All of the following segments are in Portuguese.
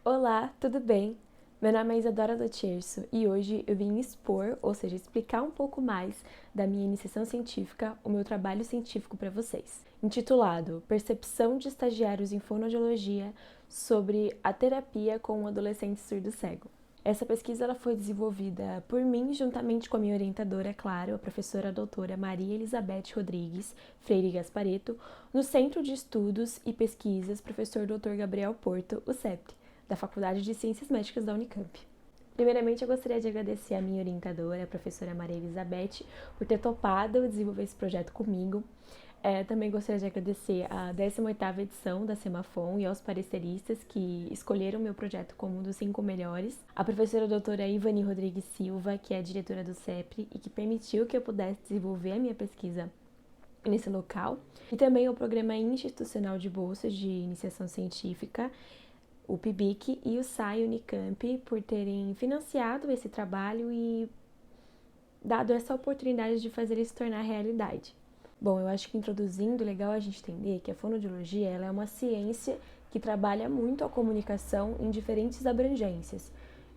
Olá, tudo bem? Meu nome é Isadora Lotierso e hoje eu vim expor, ou seja, explicar um pouco mais da minha iniciação científica, o meu trabalho científico para vocês, intitulado Percepção de Estagiários em Fonoaudiologia sobre a terapia com um adolescente surdo-cego. Essa pesquisa ela foi desenvolvida por mim, juntamente com a minha orientadora, é claro, a professora doutora Maria Elizabeth Rodrigues Freire Gaspareto, no Centro de Estudos e Pesquisas Professor Dr. Gabriel Porto, o CEPT, da Faculdade de Ciências Médicas da Unicamp. Primeiramente, eu gostaria de agradecer a minha orientadora, a professora Maria Elizabeth, por ter topado desenvolver esse projeto comigo. Também gostaria de agradecer a 18ª edição da Semafon e aos pareceristas que escolheram meu projeto como um dos 5 melhores. A professora doutora Ivani Rodrigues Silva, que é a diretora do CEPRI e que permitiu que eu pudesse desenvolver a minha pesquisa nesse local. E também o Programa Institucional de Bolsas de Iniciação Científica, o PIBIC e o SAI Unicamp, por terem financiado esse trabalho e dado essa oportunidade de fazer ele se tornar realidade. Bom, eu acho que introduzindo, legal a gente entender que a fonoaudiologia ela é uma ciência que trabalha muito a comunicação em diferentes abrangências.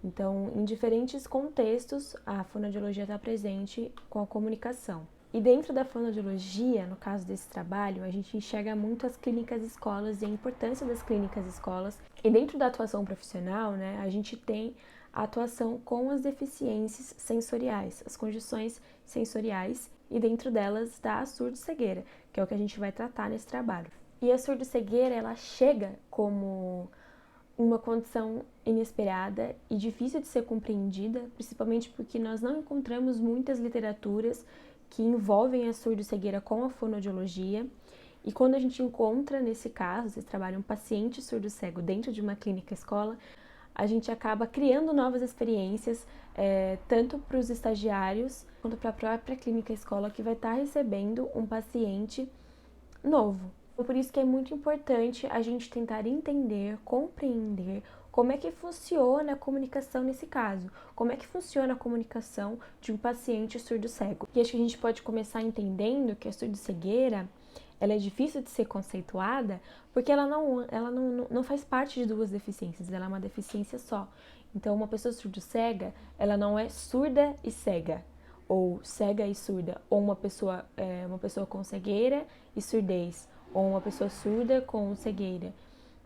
Então, em diferentes contextos, a fonoaudiologia está presente com a comunicação. E dentro da fonoaudiologia, no caso desse trabalho, a gente enxerga muito as clínicas escolas e a importância das clínicas escolas. E dentro da atuação profissional, né, a gente tem a atuação com as deficiências sensoriais, as condições sensoriais, e dentro delas está a surdo-cegueira, que é o que a gente vai tratar nesse trabalho. E a surdo-cegueira, ela chega como uma condição inesperada e difícil de ser compreendida, principalmente porque nós não encontramos muitas literaturas que envolvem a surdo-cegueira com a fonoaudiologia. E quando a gente encontra, nesse caso, vocês trabalham um paciente surdo-cego dentro de uma clínica escola, a gente acaba criando novas experiências, tanto para os estagiários quanto para a própria clínica escola que vai estar recebendo um paciente novo. Por isso que é muito importante a gente tentar entender, compreender como é que funciona a comunicação nesse caso, como é que funciona a comunicação de um paciente surdo-cego. E acho que a gente pode começar entendendo que a surdo-cegueira ela é difícil de ser conceituada porque ela não faz parte de duas deficiências, ela é uma deficiência só. Então, uma pessoa surdo-cega, ela não é surda e cega, ou cega e surda, ou uma pessoa com cegueira e surdez, ou uma pessoa surda com cegueira.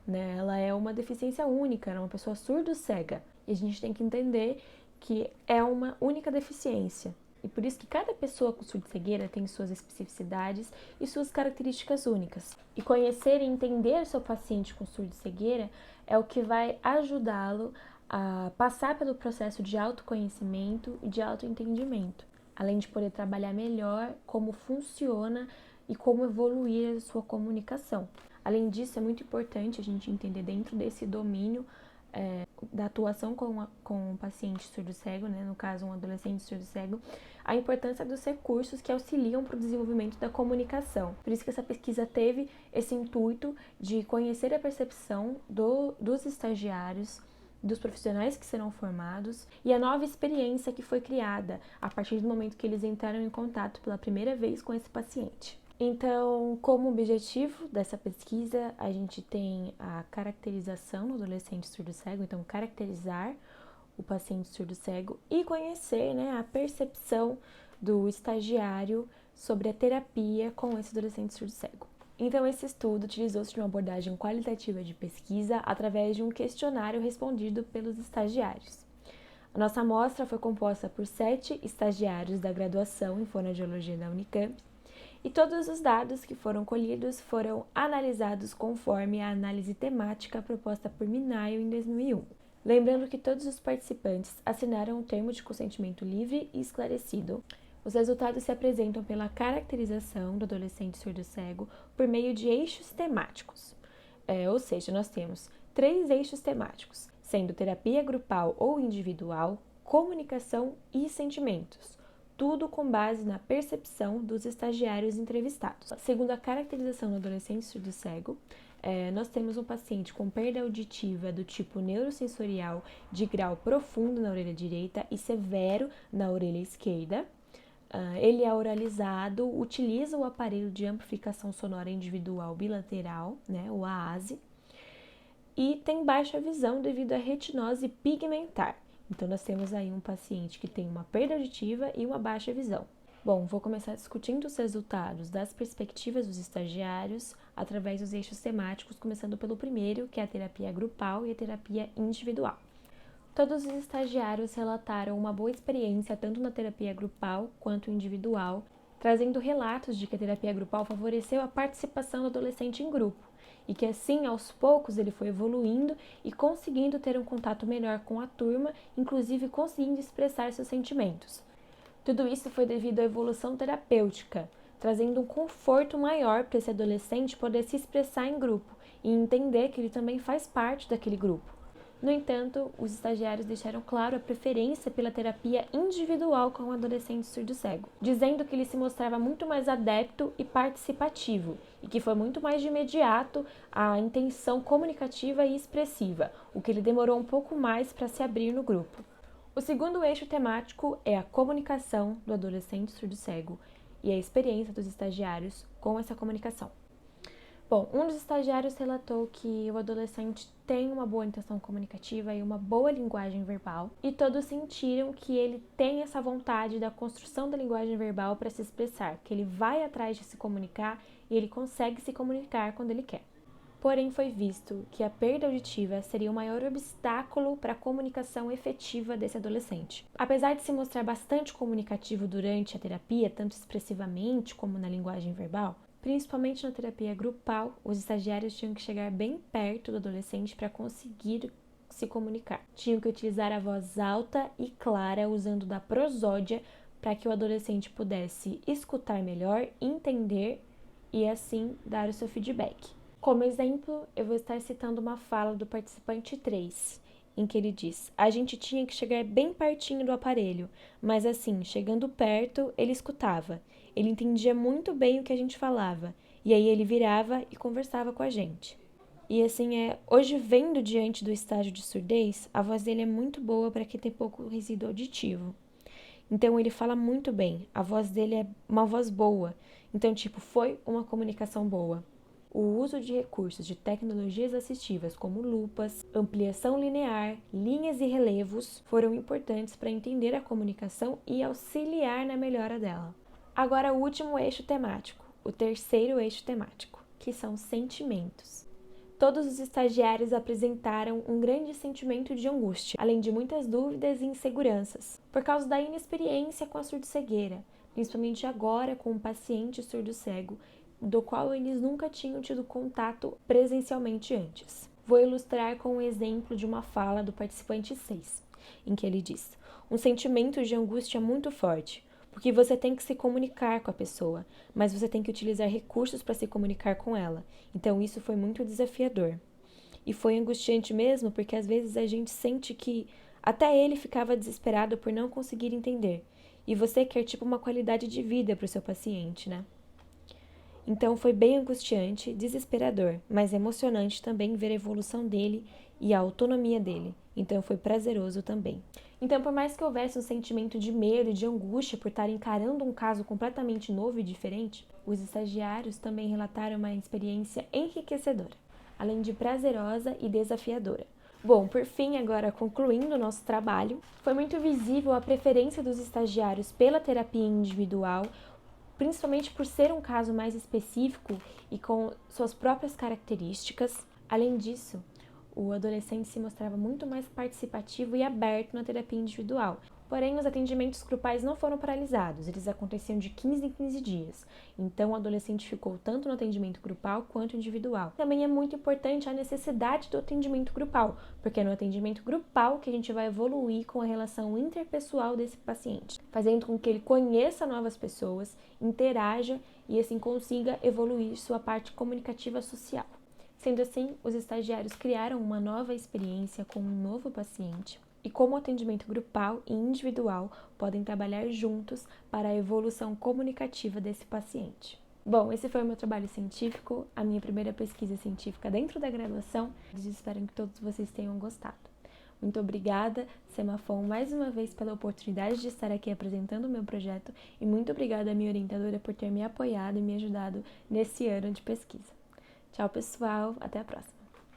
Né? Ela é uma deficiência única, ela é uma pessoa surdo-cega. E a gente tem que entender que é uma única deficiência. E por isso que cada pessoa com surdo-cegueira tem suas especificidades e suas características únicas. E conhecer e entender seu paciente com surdo-cegueira é o que vai ajudá-lo a passar pelo processo de autoconhecimento e de autoentendimento, além de poder trabalhar melhor como funciona e como evoluir a sua comunicação. Além disso, é muito importante a gente entender dentro desse domínio da atuação com um paciente surdo-cego, né, no caso um adolescente surdo-cego, a importância dos recursos que auxiliam para o desenvolvimento da comunicação. Por isso que essa pesquisa teve esse intuito de conhecer a percepção dos estagiários, dos profissionais que serão formados e a nova experiência que foi criada a partir do momento que eles entraram em contato pela primeira vez com esse paciente. Então, como objetivo dessa pesquisa, a gente tem a caracterização do adolescente surdo-cego, então caracterizar o paciente surdo-cego e conhecer, né, a percepção do estagiário sobre a terapia com esse adolescente surdo-cego. Então, esse estudo utilizou-se de uma abordagem qualitativa de pesquisa através de um questionário respondido pelos estagiários. A nossa amostra foi composta por 7 estagiários da graduação em fonoaudiologia da Unicamp, e todos os dados que foram colhidos foram analisados conforme a análise temática proposta por Minayo em 2001. Lembrando que todos os participantes assinaram um termo de consentimento livre e esclarecido. Os resultados se apresentam pela caracterização do adolescente surdo-cego por meio de eixos temáticos. Ou seja, nós temos 3 eixos temáticos, sendo terapia grupal ou individual, comunicação e sentimentos. Tudo com base na percepção dos estagiários entrevistados. Segundo a caracterização do adolescente surdo-cego, nós temos um paciente com perda auditiva do tipo neurosensorial de grau profundo na orelha direita e severo na orelha esquerda. Ele é oralizado, utiliza o aparelho de amplificação sonora individual bilateral, né, o AASE, e tem baixa visão devido à retinose pigmentar. Então, nós temos aí um paciente que tem uma perda auditiva e uma baixa visão. Bom, vou começar discutindo os resultados das perspectivas dos estagiários através dos eixos temáticos, começando pelo primeiro, que é a terapia grupal e a terapia individual. Todos os estagiários relataram uma boa experiência tanto na terapia grupal quanto individual, trazendo relatos de que a terapia grupal favoreceu a participação do adolescente em grupo e que assim, aos poucos, ele foi evoluindo e conseguindo ter um contato melhor com a turma, inclusive conseguindo expressar seus sentimentos. Tudo isso foi devido à evolução terapêutica, trazendo um conforto maior para esse adolescente poder se expressar em grupo e entender que ele também faz parte daquele grupo. No entanto, os estagiários deixaram claro a preferência pela terapia individual com o adolescente surdo-cego, dizendo que ele se mostrava muito mais adepto e participativo e que foi muito mais de imediato a intenção comunicativa e expressiva, o que ele demorou um pouco mais para se abrir no grupo. O segundo eixo temático é a comunicação do adolescente surdo-cego e a experiência dos estagiários com essa comunicação. Bom, um dos estagiários relatou que o adolescente tem uma boa intenção comunicativa e uma boa linguagem verbal, e todos sentiram que ele tem essa vontade da construção da linguagem verbal para se expressar, que ele vai atrás de se comunicar e ele consegue se comunicar quando ele quer. Porém, foi visto que a perda auditiva seria o maior obstáculo para a comunicação efetiva desse adolescente. Apesar de se mostrar bastante comunicativo durante a terapia, tanto expressivamente como na linguagem verbal, principalmente na terapia grupal, os estagiários tinham que chegar bem perto do adolescente para conseguir se comunicar. Tinham que utilizar a voz alta e clara, usando da prosódia, para que o adolescente pudesse escutar melhor, entender e assim dar o seu feedback. Como exemplo, eu vou estar citando uma fala do participante 3, em que ele diz: a gente tinha que chegar bem pertinho do aparelho, mas assim, chegando perto, ele escutava. Ele entendia muito bem o que a gente falava, e aí ele virava e conversava com a gente. E assim hoje vendo diante do estágio de surdez, a voz dele é muito boa para quem tem pouco resíduo auditivo. Então ele fala muito bem, a voz dele é uma voz boa. Então, foi uma comunicação boa. O uso de recursos de tecnologias assistivas como lupas, ampliação linear, linhas e relevos foram importantes para entender a comunicação e auxiliar na melhora dela. Agora o último eixo temático, o terceiro eixo temático, que são sentimentos. Todos os estagiários apresentaram um grande sentimento de angústia, além de muitas dúvidas e inseguranças, por causa da inexperiência com a surdo-cegueira, principalmente agora com um paciente surdo-cego, do qual eles nunca tinham tido contato presencialmente antes. Vou ilustrar com um exemplo de uma fala do participante 6, em que ele diz: um sentimento de angústia muito forte, porque você tem que se comunicar com a pessoa, mas você tem que utilizar recursos para se comunicar com ela. Então isso foi muito desafiador. E foi angustiante mesmo, porque às vezes a gente sente que até ele ficava desesperado por não conseguir entender. E você quer uma qualidade de vida para o seu paciente, né? Então foi bem angustiante, desesperador, mas emocionante também ver a evolução dele e a autonomia dele. Então foi prazeroso também. Então, por mais que houvesse um sentimento de medo e de angústia por estar encarando um caso completamente novo e diferente, os estagiários também relataram uma experiência enriquecedora, além de prazerosa e desafiadora. Bom, por fim, agora concluindo o nosso trabalho, foi muito visível a preferência dos estagiários pela terapia individual, principalmente por ser um caso mais específico e com suas próprias características. Além disso, o adolescente se mostrava muito mais participativo e aberto na terapia individual. Porém, os atendimentos grupais não foram paralisados, eles aconteciam de 15 em 15 dias. Então, o adolescente ficou tanto no atendimento grupal quanto individual. Também é muito importante a necessidade do atendimento grupal, porque é no atendimento grupal que a gente vai evoluir com a relação interpessoal desse paciente, fazendo com que ele conheça novas pessoas, interaja e assim consiga evoluir sua parte comunicativa social. Sendo assim, os estagiários criaram uma nova experiência com um novo paciente e como o atendimento grupal e individual podem trabalhar juntos para a evolução comunicativa desse paciente. Bom, esse foi o meu trabalho científico, a minha primeira pesquisa científica dentro da graduação. Espero que todos vocês tenham gostado. Muito obrigada, Semafon, mais uma vez pela oportunidade de estar aqui apresentando o meu projeto e muito obrigada à minha orientadora por ter me apoiado e me ajudado nesse ano de pesquisa. Tchau, pessoal. Até a próxima.